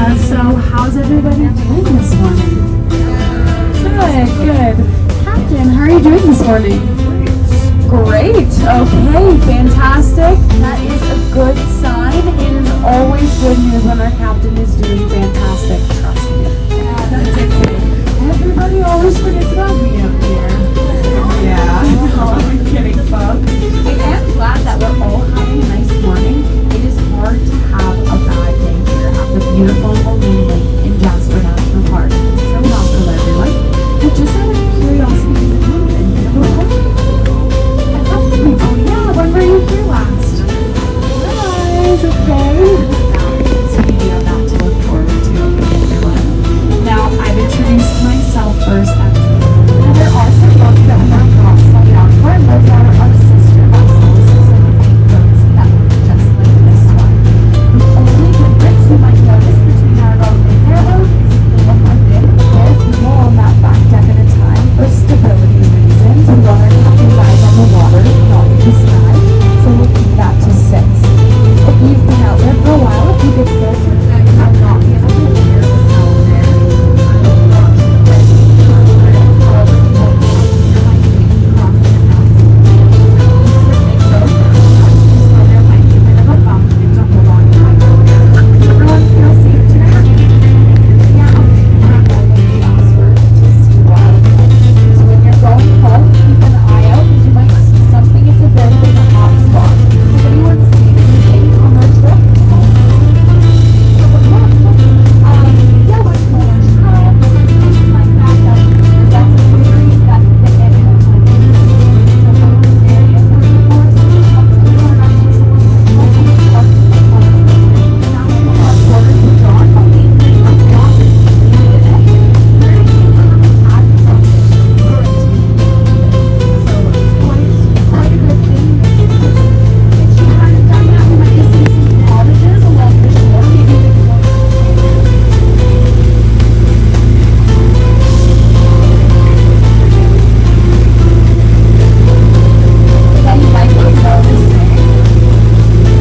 So how's everybody doing this morning? Good. Captain, how are you doing this morning? Great. Okay, fantastic. That is a good sign. It is always good news when our captain is doing fantastic. Trust me. Yeah, that's okay. Everybody always forgets about me up here. Yeah. I'm kidding, folks. I am glad that we're all having a nice morning. It is hard to have a bad day here at the beautiful Marine Lake in Jasper National Park. So welcome, everyone. But just out of curiosity, is it moving? Oh yeah, when were you here last? Nice, okay. So you have that to look forward to. Now, I've introduced myself first. And there are some boats that we have got signed up for, and those are our sister vessels. So the big boats that look just like this one. The only difference you might notice between our boat and their boat is the look like this. There's people on that back deck at a time for stability reasons. We want our captain's eyes on the water, not in the sky. So we'll keep that to 6. If you've been out there for a while, if you get closer, I will not be able to hear the sound there. I will not be able to hear it. However, you won't be able to hear my feet across the house. These are big boats. So there might be a bit of a bump to hold on to. Everyone feel safe tonight? Yeah, we're going to be Oxford to see wildlife. So when you're going home, keep an eye out because you might see something. It's a very big hot spot. Has anyone seen anything on their trip? Yeah, with more shrubs and things like that. That's a theory that the animals might be in those areas where the forest is something or actually someone who's part of the forest. Now, our borders with John, but we have not included in it. There is a habitat for it. So it's quite a good thing. If she hadn't done that, we might just see some cottages along the shore. Maybe they could then you might be noticing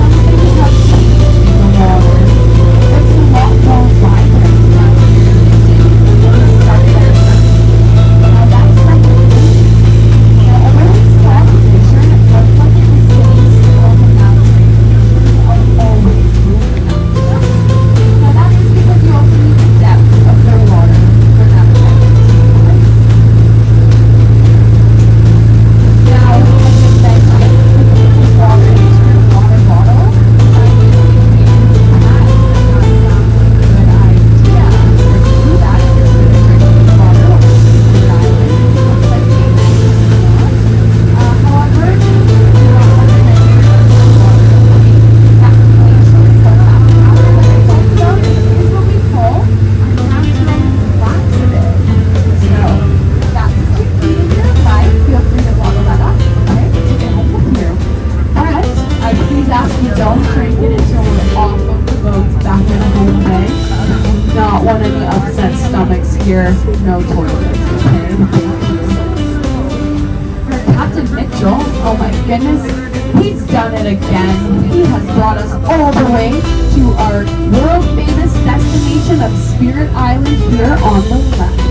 something has changed in the water. It's a lot more vibrant down here. It's started at now that's like a I really saw the picture and it looked like it was sitting still on the mountain. Are always moving up stuff. Now that is because you also need the depth of their water for that type of device. Now, as I mentioned, you can put water into your water bottle. I usually use that. That sounds like a good idea. To do that, you're going to drink the water on the Spirit Island. Looks like they mentioned that. However, do not recommend your water looking that glacial soda. After the result though is what we call a natural laxative. So that's a sweet thing in your life. Feel free to bottle that up, okay? Take it home with you. But I please ask you don't drink it until we're off of the boats back in home bay. Not want any upset stomachs here. No toilets, okay? Thank you. For Captain Mitchell, oh my goodness, he's done it again. He has brought us all the way to our world famous destination of Spirit Island here on the left.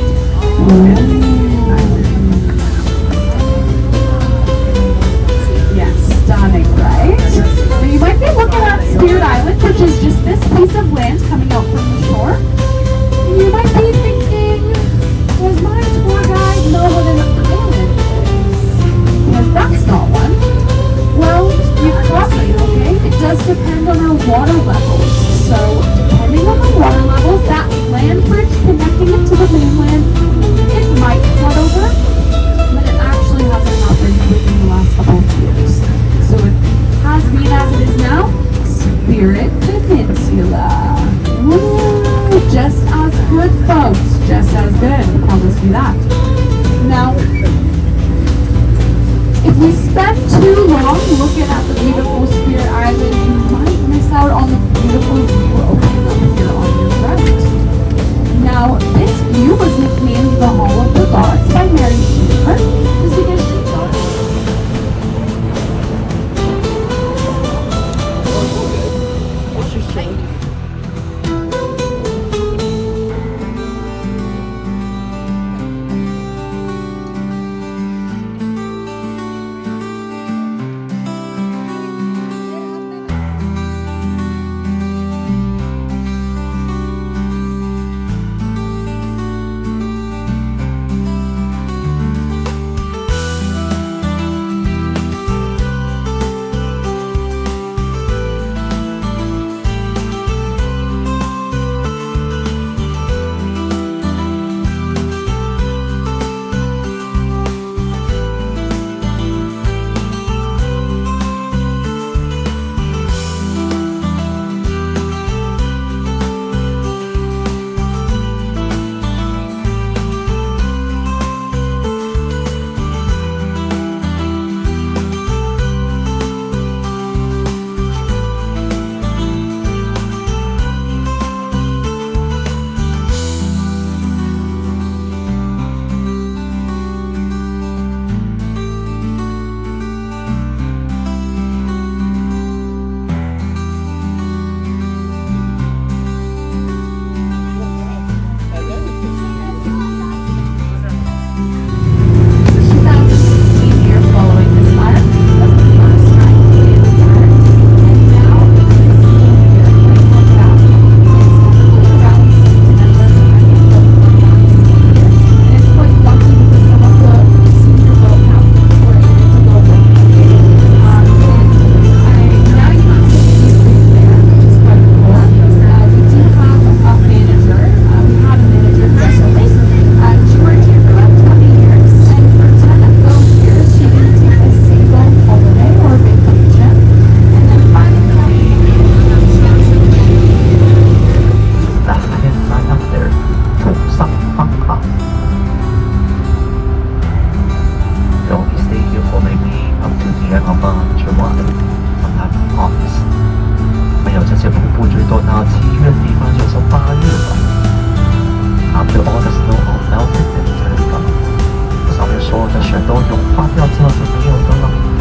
Yes, stunning, right? Now you might be looking at Spirit Island, which is just this piece of land coming out from the shore. And you might be thinking, does my tour guide know what an island is? Because that's not one. Well, you've got me, okay? It does depend on our water levels. So, depending on the water levels, that land bridge connecting it to the mainland, it might flood over, but it actually hasn't happened within the last couple of years. So it has been as it is now, Spirit Peninsula. Woo! Just as good, folks. Just as good. I promise you that. Now, if we spend too long looking at the beautiful Spirit Island, you might miss out on the beautiful view opening up here on your right. Now, this view was nicknamed the Hall of the Gods by Mary Schaefer, just because she thought 7月的地方就是8月了。After all the snow all melted and turned gone，上面所有的雪都融化掉之后就没有的了。